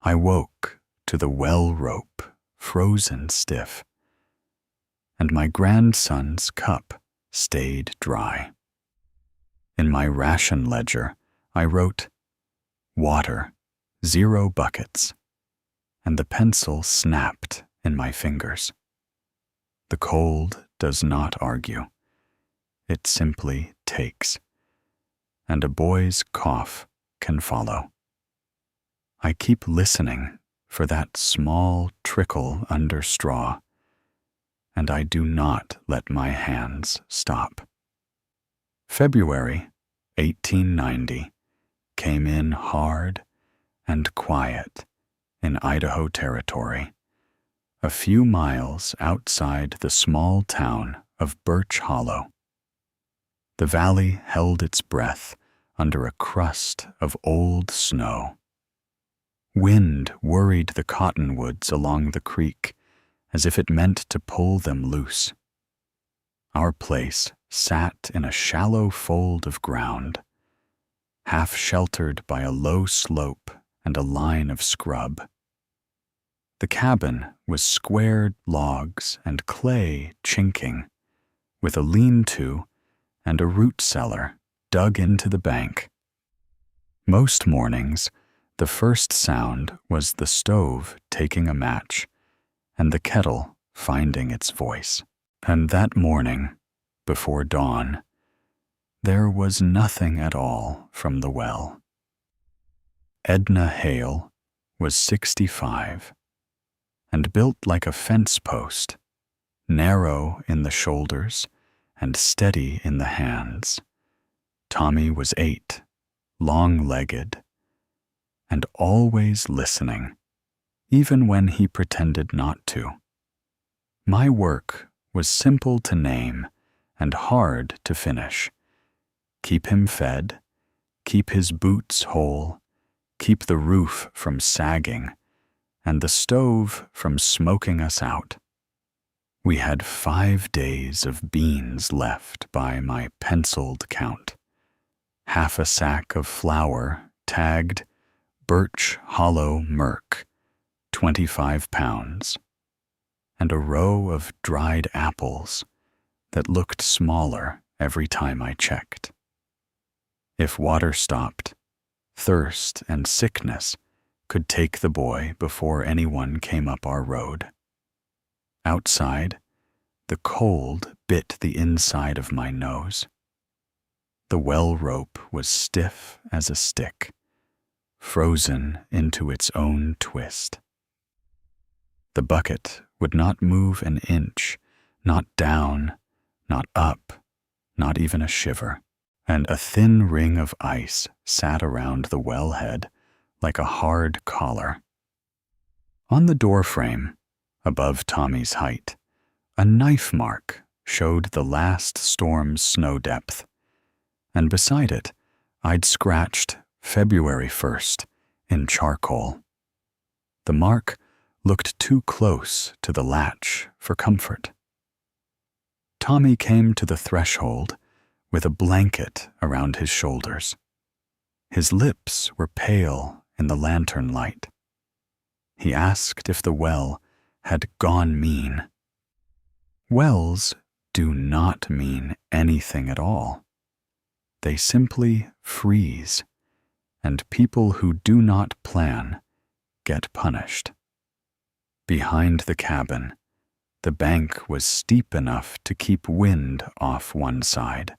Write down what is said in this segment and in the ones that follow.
I woke to the well rope frozen stiff, and my grandson's cup stayed dry. In my ration ledger, I wrote, "Water, 0 buckets," and the pencil snapped in my fingers. The cold does not argue. It simply takes, and a boy's cough can follow. I keep listening for that small trickle under straw, and I do not let my hands stop. February 1890 came in hard and quiet in Idaho Territory, a few miles outside the small town of Birch Hollow. The valley held its breath under a crust of old snow. Wind worried the cottonwoods along the creek as if it meant to pull them loose. Our place sat in a shallow fold of ground, half sheltered by a low slope and a line of scrub. The cabin was squared logs and clay chinking, with a lean-to and a root cellar dug into the bank. Most mornings, the first sound was the stove taking a match and the kettle finding its voice. And that morning, before dawn, there was nothing at all from the well. Edna Hale was 65 and built like a fence post, narrow in the shoulders and steady in the hands. Tommy was 8, long-legged, and always listening, even when he pretended not to. My work was simple to name and hard to finish. Keep him fed, keep his boots whole, keep the roof from sagging, and the stove from smoking us out. We had 5 days of beans left by my penciled count. Half a sack of flour tagged Birch Hollow Merc, 25 pounds, and a row of dried apples that looked smaller every time I checked. If water stopped, thirst and sickness could take the boy before anyone came up our road. Outside, the cold bit the inside of my nose. The well rope was stiff as a stick, frozen into its own twist. The bucket would not move an inch, not down, not up, not even a shiver, and a thin ring of ice sat around the wellhead like a hard collar. On the doorframe, above Tommy's height, a knife mark showed the last storm's snow depth, and beside it, I'd scratched February 1st in charcoal. The mark looked too close to the latch for comfort. Tommy came to the threshold with a blanket around his shoulders. His lips were pale in the lantern light. He asked if the well had gone mean. Wells do not mean anything at all. They simply freeze, and people who do not plan get punished. Behind the cabin, the bank was steep enough to keep wind off one side,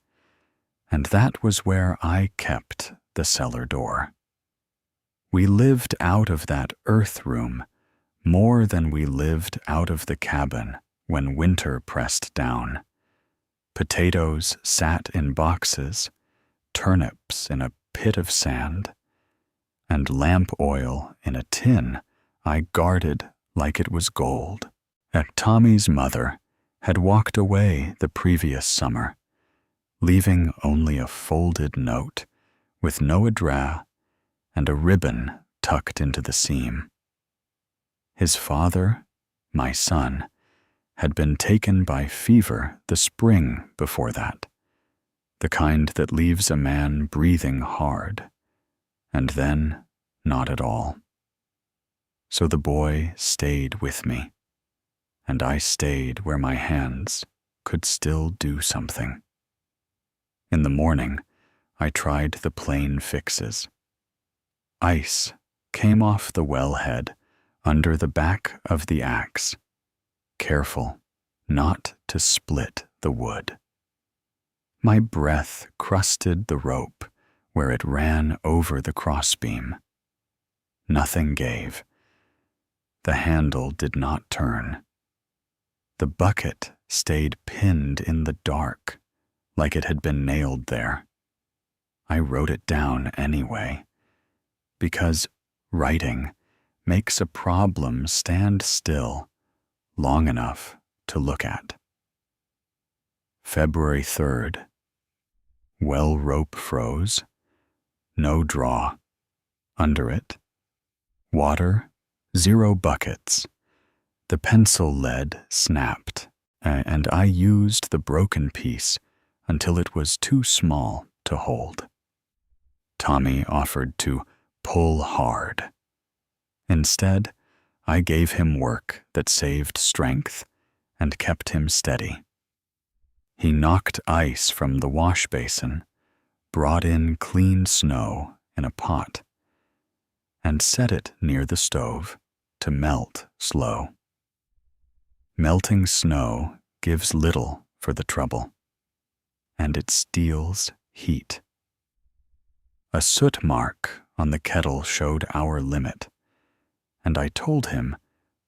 and that was where I kept the cellar door. We lived out of that earth room more than we lived out of the cabin when winter pressed down. Potatoes sat in boxes, turnips in a pit of sand, and lamp oil in a tin I guarded like it was gold. Tommy's mother had walked away the previous summer, leaving only a folded note with no address and a ribbon tucked into the seam. His father, my son, had been taken by fever the spring before that, the kind that leaves a man breathing hard, and then not at all. So the boy stayed with me, and I stayed where my hands could still do something. In the morning, I tried the plain fixes. Ice came off the wellhead under the back of the axe, careful not to split the wood. My breath crusted the rope where it ran over the crossbeam. Nothing gave. The handle did not turn. The bucket stayed pinned in the dark, like it had been nailed there. I wrote it down anyway, because writing makes a problem stand still long enough to look at. February 3rd. Well rope froze. No draw. Under it. Water, 0 buckets. The pencil lead snapped, and I used the broken piece until it was too small to hold. Tommy offered to pull hard. Instead, I gave him work that saved strength and kept him steady. He knocked ice from the wash basin, brought in clean snow in a pot, and set it near the stove to melt slow. Melting snow gives little for the trouble, and it steals heat. A soot mark on the kettle showed our limit, and I told him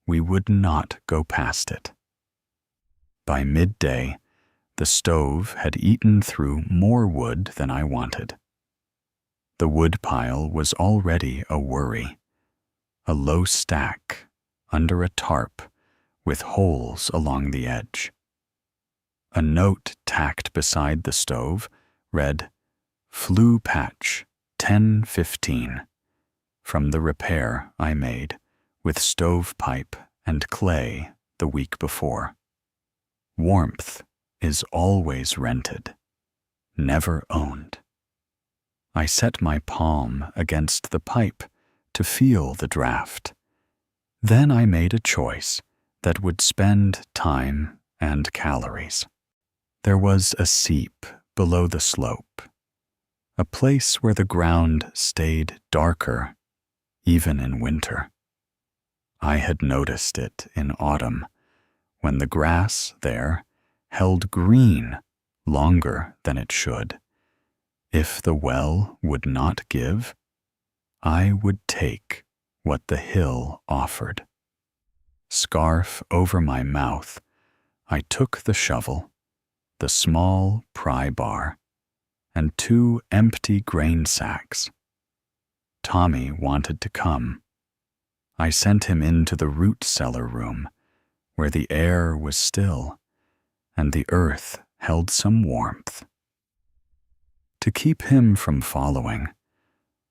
we would not go past it. By midday, the stove had eaten through more wood than I wanted. The wood pile was already a worry, a low stack under a tarp with holes along the edge. A note tacked beside the stove read, "Flue patch 1015," from the repair I made with stovepipe and clay the week before. Warmth is always rented, never owned. I set my palm against the pipe to feel the draft. Then I made a choice that would spend time and calories. There was a seep below the slope, a place where the ground stayed darker, even in winter. I had noticed it in autumn, when the grass there held green longer than it should. If the well would not give, I would take what the hill offered. Scarf over my mouth, I took the shovel, the small pry bar, and 2 empty grain sacks. Tommy wanted to come. I sent him into the root cellar room, where the air was still, and the earth held some warmth. To keep him from following,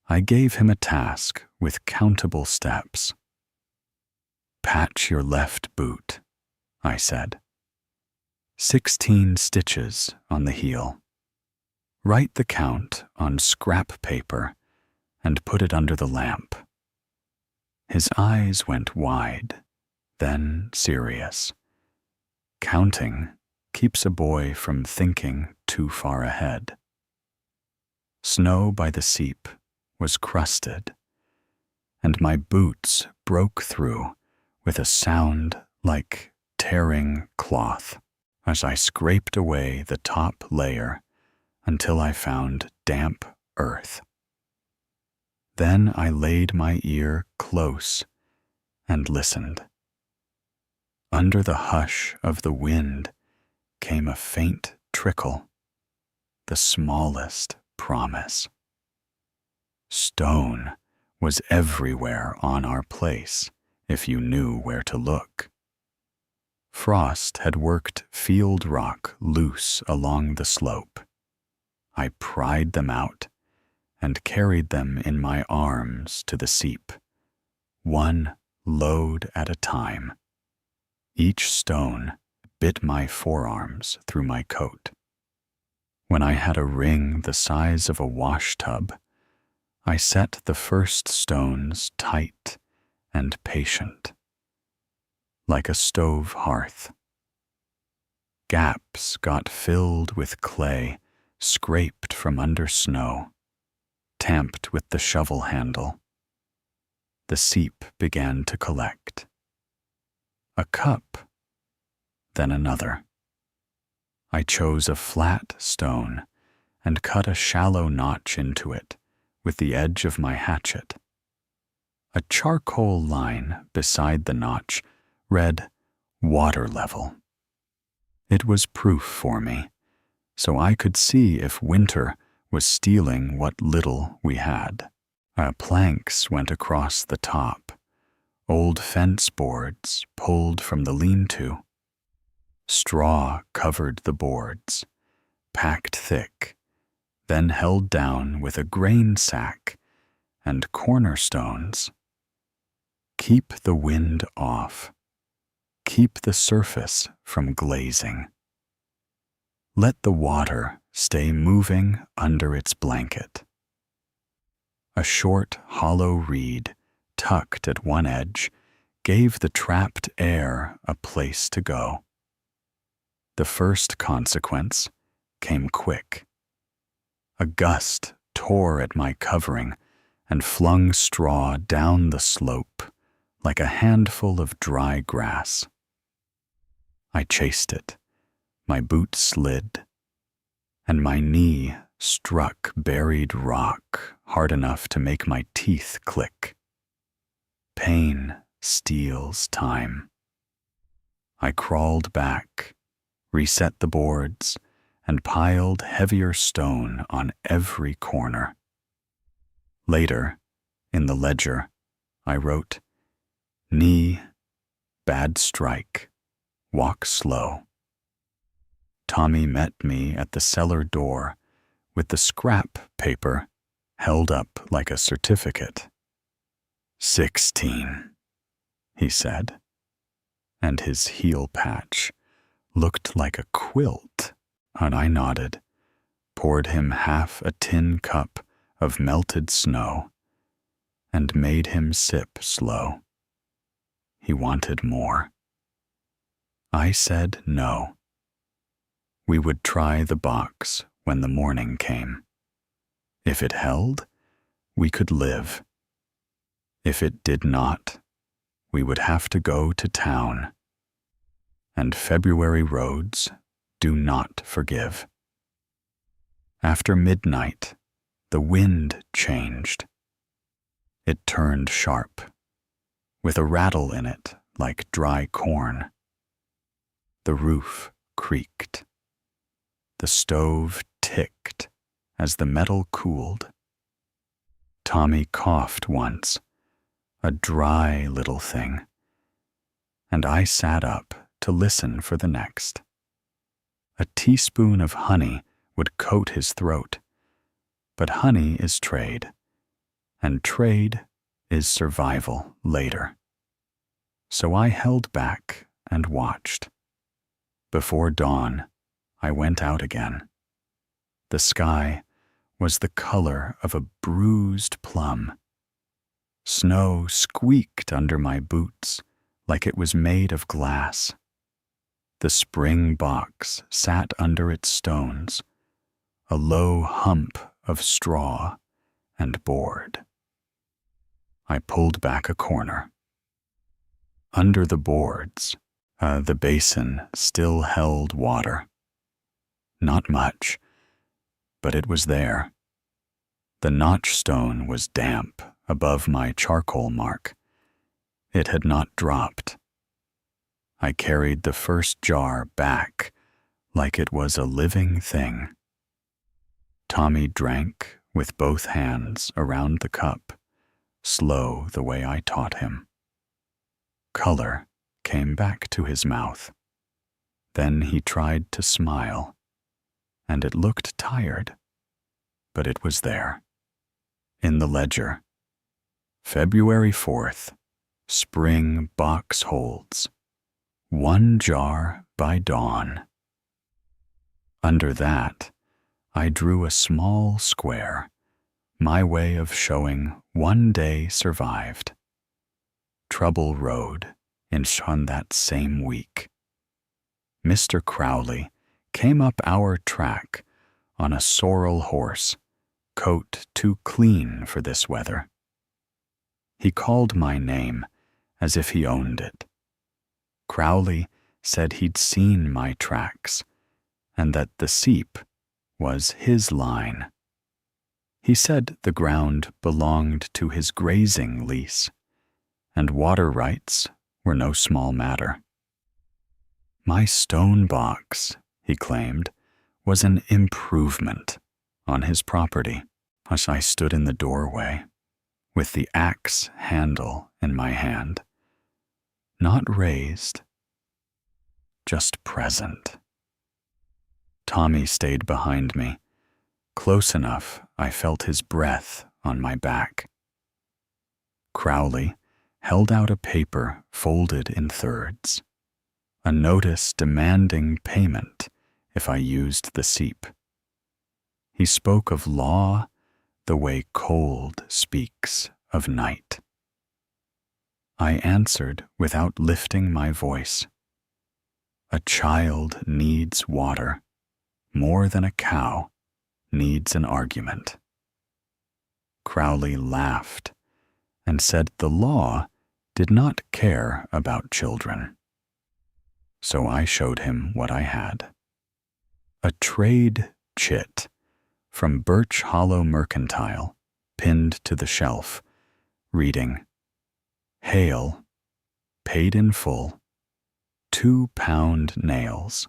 I gave him a task with countable steps. "Patch your left boot," I said. 16 stitches on the heel. Write the count on scrap paper and put it under the lamp. His eyes went wide, then serious. Counting keeps a boy from thinking too far ahead. Snow by the Seep was crusted, and my boots broke through with a sound like tearing cloth as I scraped away the top layer until I found damp earth. Then I laid my ear close and listened. Under the hush of the wind came a faint trickle, the smallest promise. Stone was everywhere on our place if you knew where to look. Frost had worked field rock loose along the slope. I pried them out and carried them in my arms to the Seep, one load at a time. Each stone bit my forearms through my coat. When I had a ring the size of a wash tub, I set the first stones tight and patient, like a stove hearth. Gaps got filled with clay scraped from under snow, tamped with the shovel handle. The seep began to collect. A cup, then another. I chose a flat stone and cut a shallow notch into it with the edge of my hatchet. A charcoal line beside the notch read water level. It was proof for me, so I could see if winter was stealing what little we had. Planks went across the top, old fence boards pulled from the lean-to. Straw covered the boards, packed thick, then held down with a grain sack and cornerstones. Keep the wind off. Keep the surface from glazing. Let the water stay moving under its blanket. A short, hollow reed, tucked at one edge, gave the trapped air a place to go. The first consequence came quick. A gust tore at my covering and flung straw down the slope like a handful of dry grass. I chased it. My boot slid, and my knee struck buried rock hard enough to make my teeth click. Pain steals time. I crawled back, reset the boards, and piled heavier stone on every corner. Later, in the ledger, I wrote, "Knee, bad strike, walk slow." Tommy met me at the cellar door with the scrap paper held up like a certificate. 16, he said, and his heel patch looked like a quilt. And I nodded, poured him half a tin cup of melted snow, and made him sip slow. He wanted more. I said no. We would try the box when the morning came. If it held, we could live. If it did not, we would have to go to town. And February roads do not forgive. After midnight, the wind changed. It turned sharp, with a rattle in it like dry corn. The roof creaked. The stove ticked as the metal cooled. Tommy coughed once, a dry little thing, and I sat up to listen for the next. A teaspoon of honey would coat his throat, but honey is trade, and trade is survival later. So I held back and watched. Before dawn, I went out again. The sky was the color of a bruised plum. Snow squeaked under my boots like it was made of glass. The spring box sat under its stones, a low hump of straw and board. I pulled back a corner. Under the boards, the basin still held water. Not much, but it was there. The notch stone was damp above my charcoal mark. It had not dropped. I carried the first jar back like it was a living thing. Tommy drank with both hands around the cup, slow the way I taught him. Color came back to his mouth. Then he tried to smile, and it looked tired, but it was there. In the ledger, February 4th, spring box holds, 1 jar by dawn. Under that, I drew a small square, my way of showing 1 day survived. trouble road on that same week. Mr. Crowley came up our track on a sorrel horse, coat too clean for this weather. He called my name as if he owned it. Crowley said he'd seen my tracks and that the Seep was his line. He said the ground belonged to his grazing lease, and water rights were no small matter. My stone box, he claimed, was an improvement on his property. As I stood in the doorway, with the axe handle in my hand, not raised, just present. Tommy stayed behind me, close enough I felt his breath on my back. Crowley held out a paper folded in thirds, a notice demanding payment if I used the Seep. He spoke of law the way cold speaks of night. I answered without lifting my voice. A child needs water more than a cow needs an argument. Crowley laughed and said the law did not care about children. So I showed him what I had. A trade chit from Birch Hollow Mercantile, pinned to the shelf, reading, Hail, paid in full, 2-pound nails,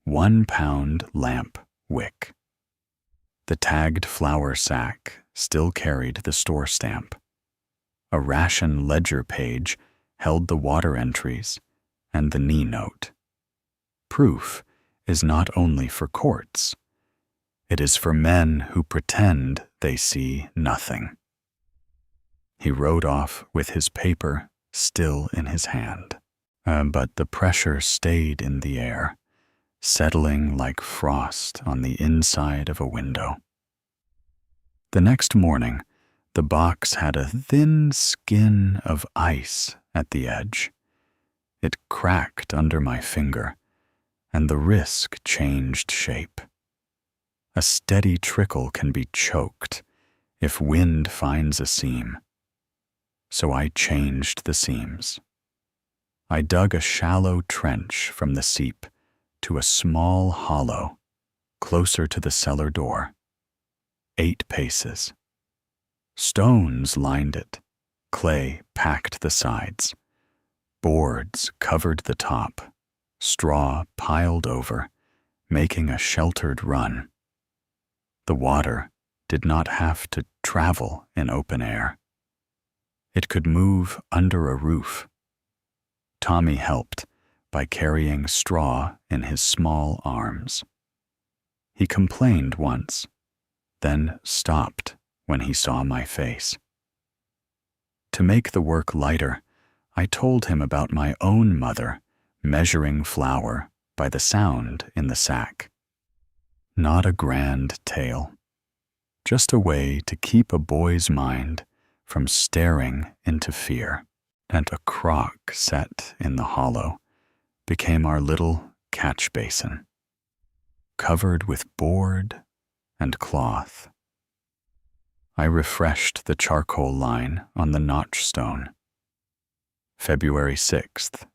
1-pound lamp wick. The tagged flour sack still carried the store stamp. A ration ledger page held the water entries and the knee note. Proof is not only for courts. It is for men who pretend they see nothing. He rode off with his paper still in his hand, but the pressure stayed in the air, settling like frost on the inside of a window. The next morning, the box had a thin skin of ice at the edge. It cracked under my finger, and the risk changed shape. A steady trickle can be choked if wind finds a seam. So I changed the seams. I dug a shallow trench from the Seep to a small hollow closer to the cellar door. 8 paces. Stones lined it. Clay packed the sides. Boards covered the top. Straw piled over, making a sheltered run. The water did not have to travel in open air. It could move under a roof. Tommy helped by carrying straw in his small arms. He complained once, then stopped when he saw my face. To make the work lighter, I told him about my own mother measuring flour by the sound in the sack. Not a grand tale, just a way to keep a boy's mind from staring into fear. And a crock set in the hollow became our little catch basin, covered with board and cloth. I refreshed the charcoal line on the notch stone. February 6th,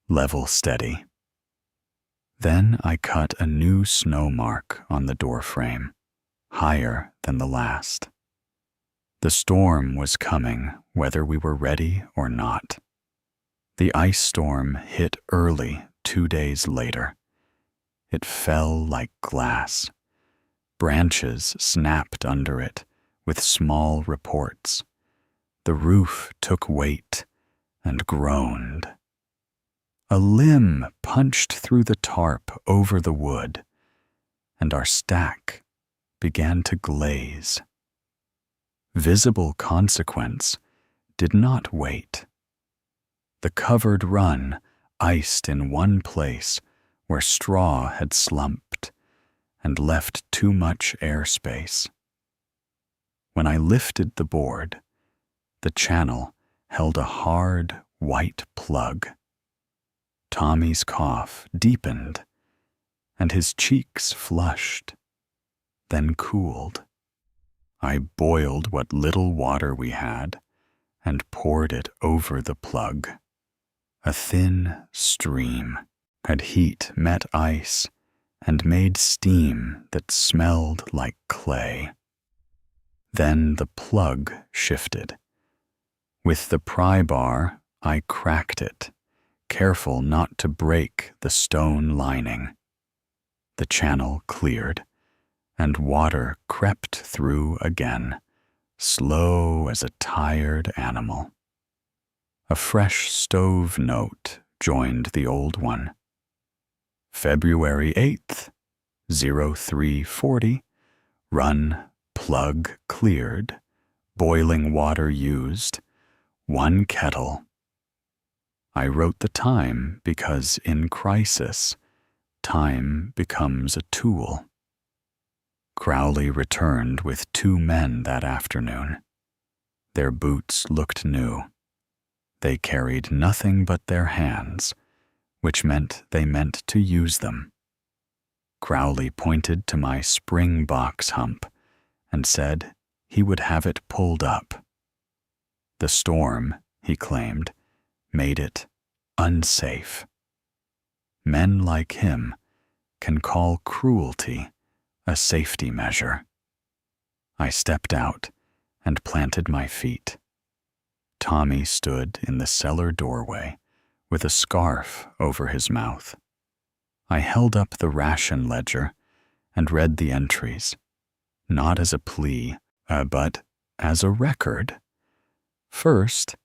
level steady. Then I cut a new snow mark on the door frame, higher than the last. The storm was coming whether we were ready or not. The ice storm hit early 2 days later. It fell like glass. Branches snapped under it with small reports. The roof took weight and groaned. A limb punched through the tarp over the wood, and our stack began to glaze. Visible consequence did not wait. The covered run iced in one place where straw had slumped and left too much airspace. When I lifted the board, the channel held a hard, white plug. Tommy's cough deepened, and his cheeks flushed, then cooled. I boiled what little water we had and poured it over the plug. A thin stream had heat met ice and made steam that smelled like clay. Then the plug shifted. With the pry bar, I cracked it, careful not to break the stone lining. The channel cleared, and water crept through again, slow as a tired animal. A fresh stove note joined the old one. February 8th, 0340, run, plug cleared, boiling water used, 1 kettle. I wrote the time because in crisis, time becomes a tool. Crowley returned with 2 men that afternoon. Their boots looked new. They carried nothing but their hands, which meant they meant to use them. Crowley pointed to my spring box hump and said he would have it pulled up. The storm, he claimed, made it unsafe. Men like him can call cruelty a safety measure. I stepped out and planted my feet. Tommy stood in the cellar doorway with a scarf over his mouth. I held up the ration ledger and read the entries, not as a plea, but as a record. First,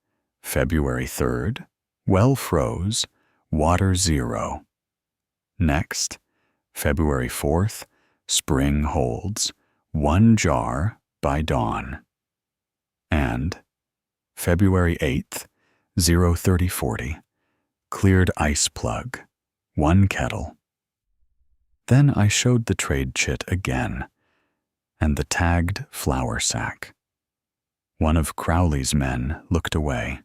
February 3rd, well froze, water 0. Next, February 4th, spring holds, 1 jar by dawn. And February 8th, 03040, cleared ice plug, 1 kettle. Then I showed the trade chit again, and the tagged flour sack. One of Crowley's men looked away.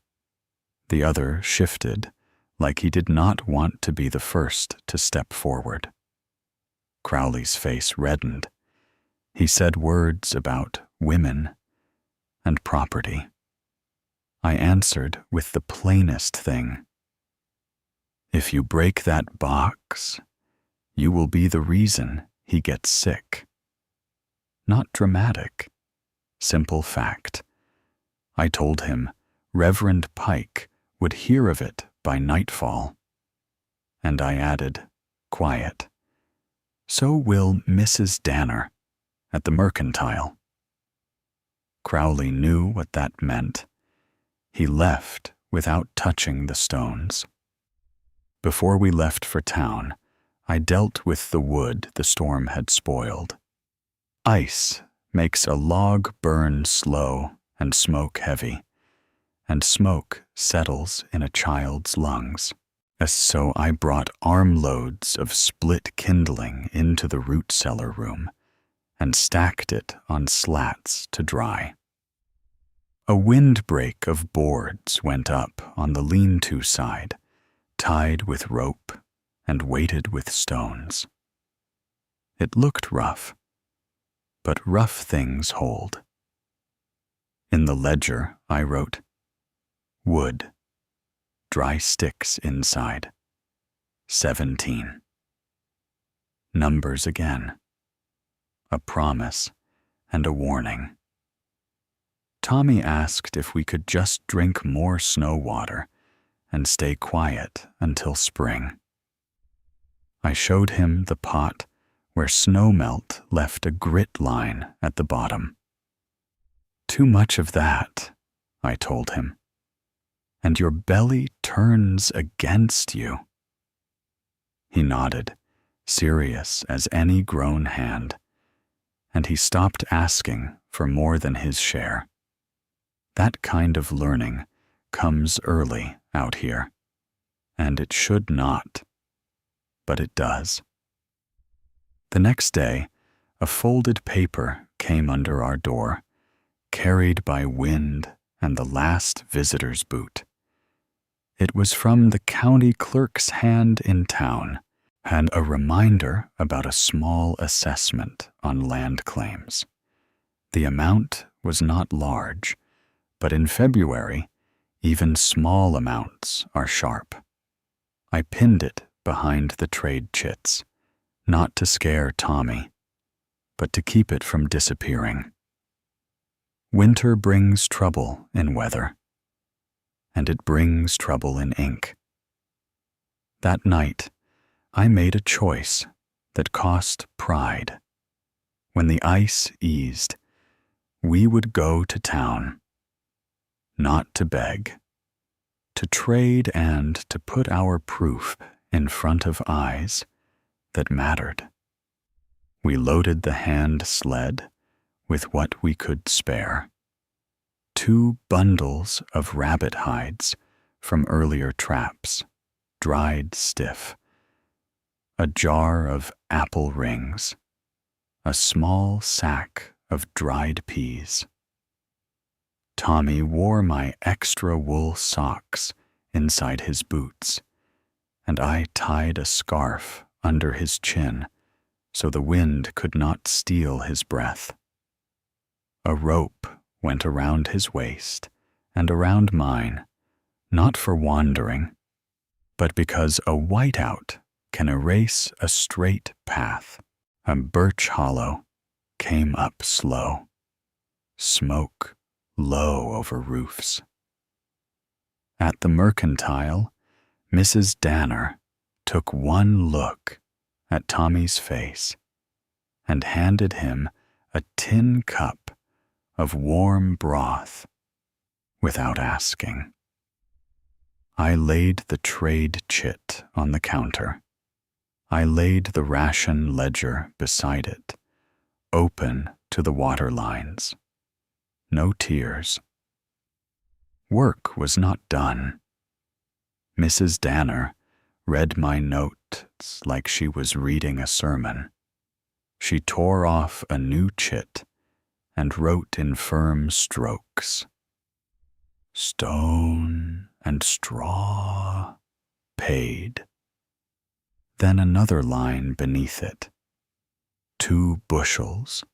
The other shifted, like he did not want to be the first to step forward. Crowley's face reddened. He said words about women and property. I answered with the plainest thing. If you break that box, you will be the reason he gets sick. Not dramatic, simple fact. I told him Reverend Pike would hear of it by nightfall. And I added, quiet, so will Mrs. Danner at the Mercantile. Crowley knew what that meant. He left without touching the stones. Before we left for town, I dealt with the wood the storm had spoiled. Ice makes a log burn slow and smoke heavy, and smoke settles in a child's lungs. So I brought armloads of split kindling into the root cellar room and stacked it on slats to dry. A windbreak of boards went up on the lean-to side, tied with rope and weighted with stones. It looked rough, but rough things hold. In the ledger, I wrote, wood, dry sticks inside, 17. Numbers again, a promise and a warning. Tommy asked if we could just drink more snow water and stay quiet until spring. I showed him the pot where snowmelt left a grit line at the bottom. Too much of that, I told him, and your belly turns against you. He nodded, serious as any grown hand, and he stopped asking for more than his share. That kind of learning comes early out here, and it should not, but it does. The next day, a folded paper came under our door, carried by wind and the last visitor's boot. It was from the county clerk's hand in town, and a reminder about a small assessment on land claims. The amount was not large, but in February, even small amounts are sharp. I pinned it behind the trade chits, not to scare Tommy, but to keep it from disappearing. Winter brings trouble in weather, and it brings trouble in ink. That night, I made a choice that cost pride. When the ice eased, we would go to town, not to beg, to trade and to put our proof in front of eyes that mattered. We loaded the hand sled with what we could spare. 2 bundles of rabbit hides from earlier traps, dried stiff, a jar of apple rings, a small sack of dried peas. Tommy wore my extra wool socks inside his boots, and I tied a scarf under his chin so the wind could not steal his breath. A rope went around his waist and around mine, not for wandering, but because a whiteout can erase a straight path. A birch hollow came up slow, smoke low over roofs. At the mercantile, Mrs. Danner took one look at Tommy's face and handed him a tin cup of warm broth without asking. I laid the trade chit on the counter. I laid the ration ledger beside it, open to the water lines. No tears. Work was not done. Mrs. Danner read my notes like she was reading a sermon. She tore off a new chit and wrote in firm strokes. Stone and straw paid. Then another line beneath it. 2 bushels,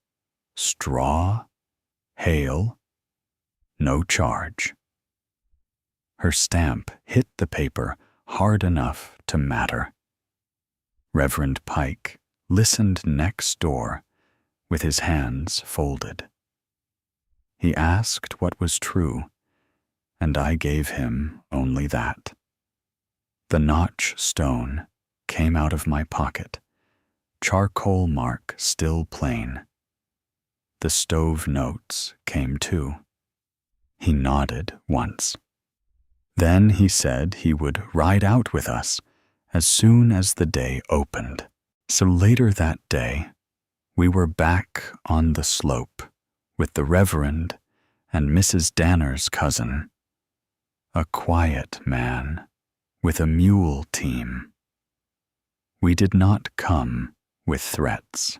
straw, hail, no charge. Her stamp hit the paper hard enough to matter. Reverend Pike listened next door with his hands folded. He asked what was true, and I gave him only that. The notch stone came out of my pocket, charcoal mark still plain. The stove notes came too. He nodded once. Then he said he would ride out with us as soon as the day opened. So later that day, we were back on the slope with the Reverend and Mrs. Danner's cousin, a quiet man with a mule team. We did not come with threats.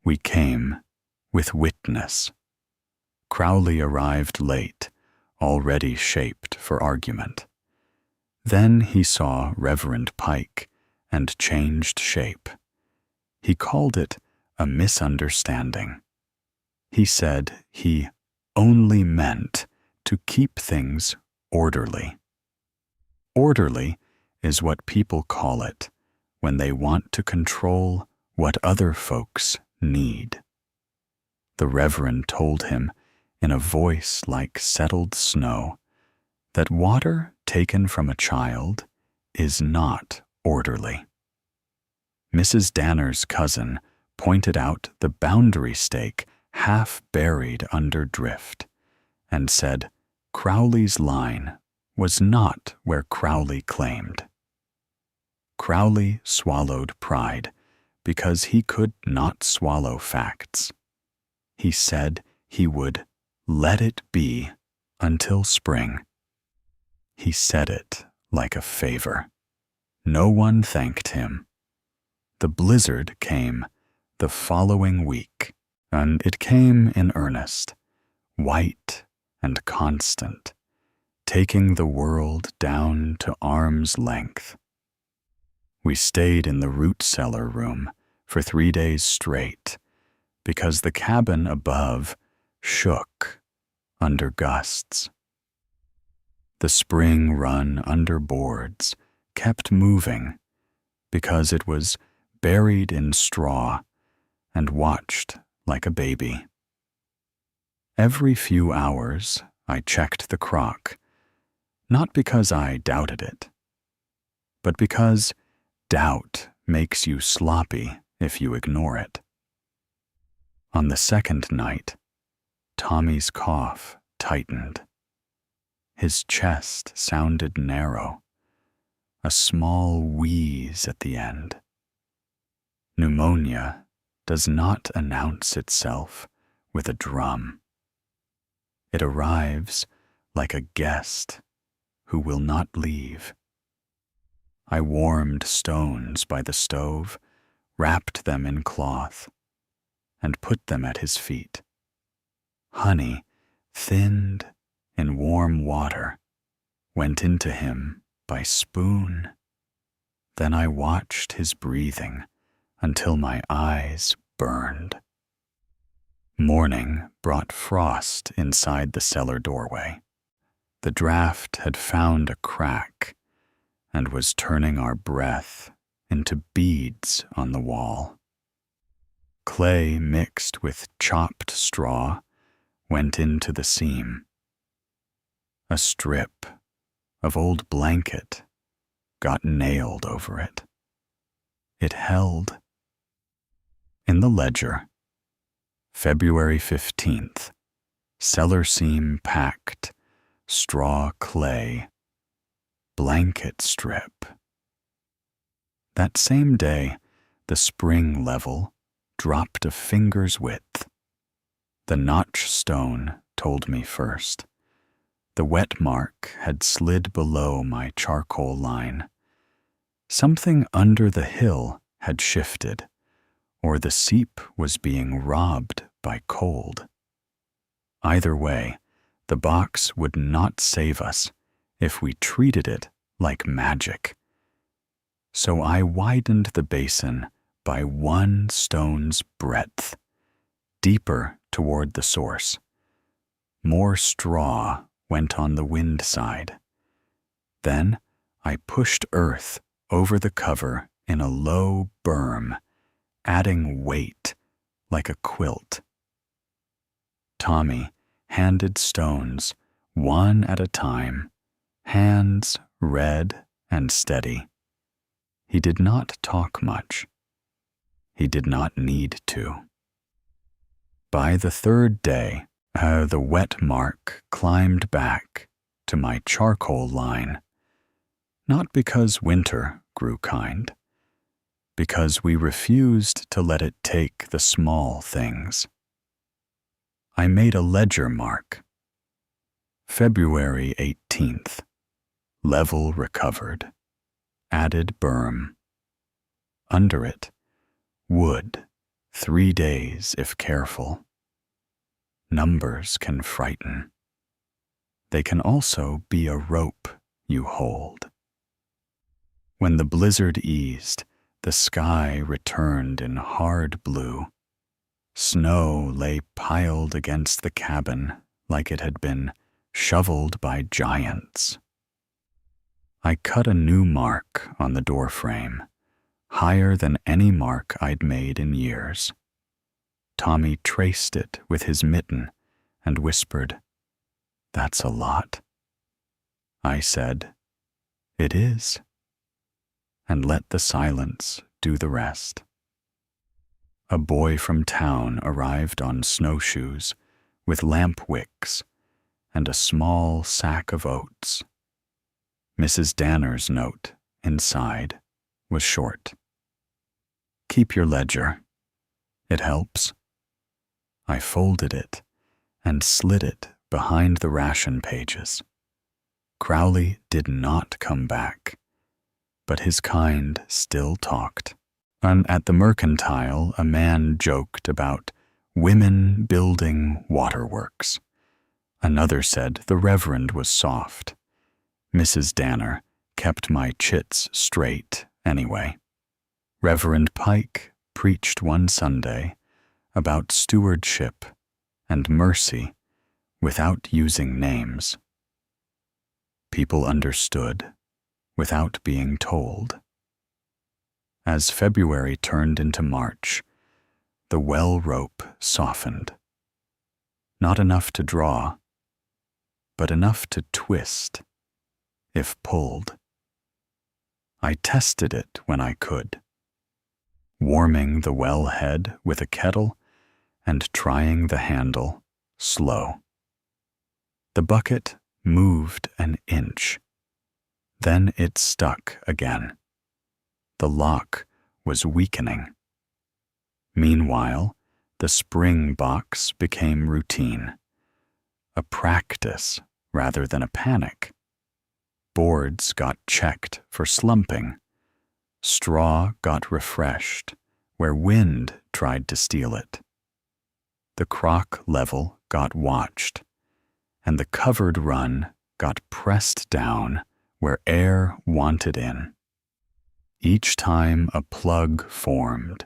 We came with witness. Crowley arrived late, already shaped for argument. Then he saw Reverend Pike and changed shape. He called it a misunderstanding. He said he only meant to keep things orderly. Orderly is what people call it when they want to control what other folks need. The Reverend told him in a voice like settled snow that water taken from a child is not orderly. Mrs. Danner's cousin pointed out the boundary stake half buried under drift and said Crowley's line was not where Crowley claimed. Crowley swallowed pride because he could not swallow facts. He said he would let it be until spring. He said it like a favor. No one thanked him. The blizzard came the following week, and it came in earnest, white and constant, taking the world down to arm's length. We stayed in the root cellar room for 3 days straight because the cabin above shook under gusts. The spring run under boards kept moving because it was buried in straw and watched like a baby. Every few hours I checked the crock, not because I doubted it, but because doubt makes you sloppy if you ignore it. On the second night, Tommy's cough tightened. His chest sounded narrow, a small wheeze at the end. Pneumonia does not announce itself with a drum. It arrives like a guest who will not leave. I warmed stones by the stove, wrapped them in cloth, and put them at his feet. Honey, thinned in warm water, went into him by spoon. Then I watched his breathing until my eyes burned. Morning brought frost inside the cellar doorway. The draft had found a crack and was turning our breath into beads on the wall. Clay mixed with chopped straw went into the seam. A strip of old blanket got nailed over it. It held. In the ledger, February 15th, cellar seam packed, straw clay, blanket strip. That same day, the spring level dropped a finger's width. The notch stone told me first. The wet mark had slid below my charcoal line. Something under the hill had shifted, or the Seep was being robbed by cold. Either way, the box would not save us if we treated it like magic. So I widened the basin by 1 stone's breadth, deeper toward the source. More straw went on the wind side. Then I pushed earth over the cover in a low berm, adding weight like a quilt. Tommy handed stones one at a time, hands red and steady. He did not talk much. He did not need to. By the third day, the wet mark climbed back to my charcoal line, not because winter grew kind, because we refused to let it take the small things. I made a ledger mark. February 18th, level recovered, added berm. Under it, wood, 3 days if careful. Numbers can frighten. They can also be a rope you hold. When the blizzard eased, the sky returned in hard blue. Snow lay piled against the cabin like it had been shoveled by giants. I cut a new mark on the doorframe, higher than any mark I'd made in years. Tommy traced it with his mitten and whispered, "That's a lot." I said, "It is," and let the silence do the rest. A boy from town arrived on snowshoes with lamp wicks and a small sack of oats. Mrs. Danner's note inside was short. "Keep your ledger. It helps." I folded it and slid it behind the ration pages. Crowley did not come back, but his kind still talked. And at the mercantile, a man joked about women building waterworks. Another said the Reverend was soft. Mrs. Danner kept my chits straight anyway. Reverend Pike preached one Sunday about stewardship and mercy without using names. People understood without being told. As February turned into March, the well rope softened. Not enough to draw, but enough to twist, if pulled. I tested it when I could, warming the well head with a kettle and trying the handle slow. The bucket moved an inch. Then it stuck again. The lock was weakening. Meanwhile, the spring box became routine, a practice rather than a panic. Boards got checked for slumping. Straw got refreshed where wind tried to steal it. The crock level got watched, and the covered run got pressed down where air wanted in. Each time a plug formed,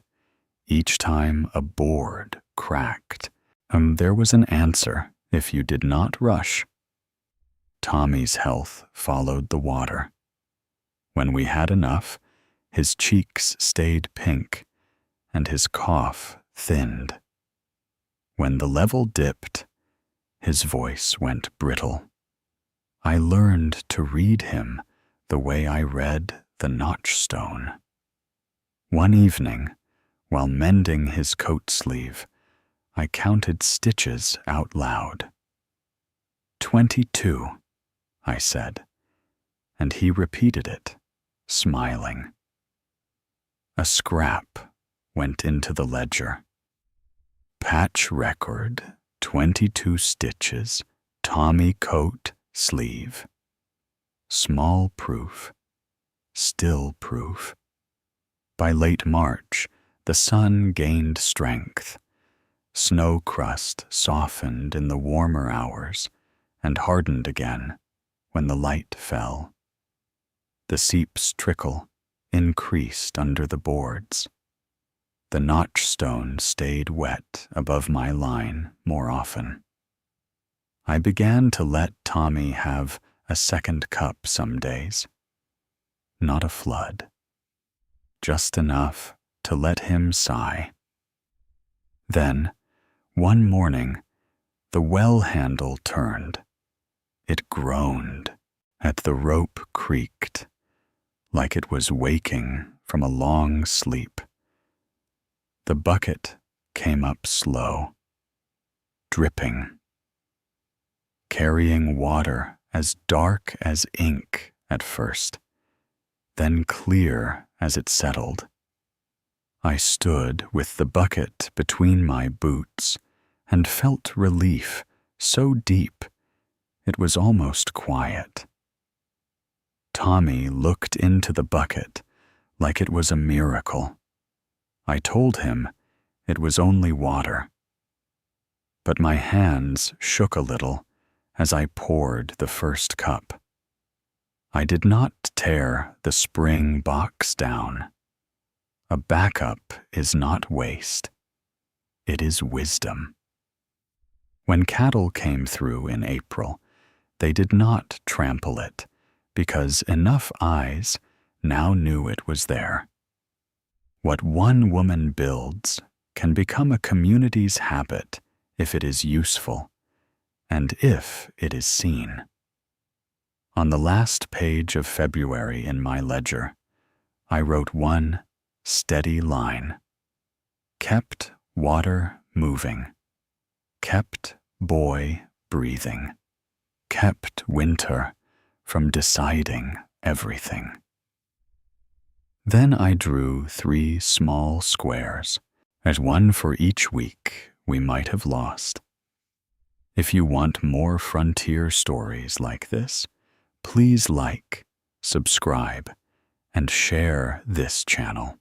each time a board cracked, there was an answer if you did not rush. Tommy's health followed the water. When we had enough, his cheeks stayed pink, and his cough thinned. When the level dipped, his voice went brittle. I learned to read him the way I read the notchstone. One evening, while mending his coat sleeve, I counted stitches out loud. 22, I said, and he repeated it, smiling. A scrap went into the ledger. Patch record, 22 stitches, Tommy coat, sleeve. Small proof, still proof. By late March, the sun gained strength. Snow crust softened in the warmer hours and hardened again when the light fell. The Seep's trickle increased under the boards. The notchstone stayed wet above my line more often. I began to let Tommy have a second cup some days. Not a flood. Just enough to let him sigh. Then, one morning, the well handle turned. It groaned, and the rope creaked, like it was waking from a long sleep. The bucket came up slow, dripping, carrying water as dark as ink at first, then clear as it settled. I stood with the bucket between my boots and felt relief so deep it was almost quiet. Tommy looked into the bucket like it was a miracle. I told him it was only water. But my hands shook a little as I poured the first cup. I did not tear the spring box down. A backup is not waste. It is wisdom. When cattle came through in April, they did not trample it because enough eyes now knew it was there. What one woman builds can become a community's habit if it is useful and if it is seen. On the last page of February in my ledger, I wrote one steady line. Kept water moving. Kept boy breathing. Kept winter from deciding everything. Then I drew 3 small squares, as one for each week we might have lost. If you want more frontier stories like this, please like, subscribe, and share this channel.